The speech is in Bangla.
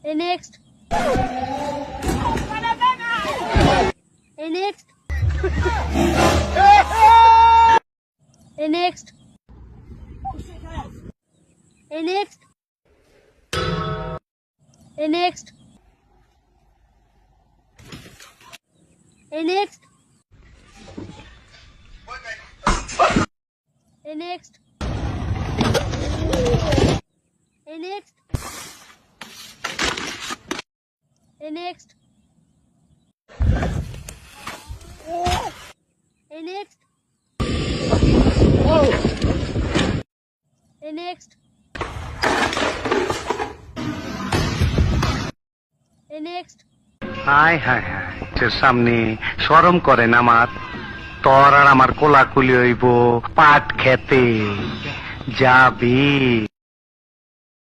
Next. Next. Next. Next. Next. Next. Next. Next. Next. Next. Next. Next. হায় হায় হায়, তোর সামনে শরম করে না আমার? তোর আর আমার কোলাকুলি হইব পাট খেতে যাবি।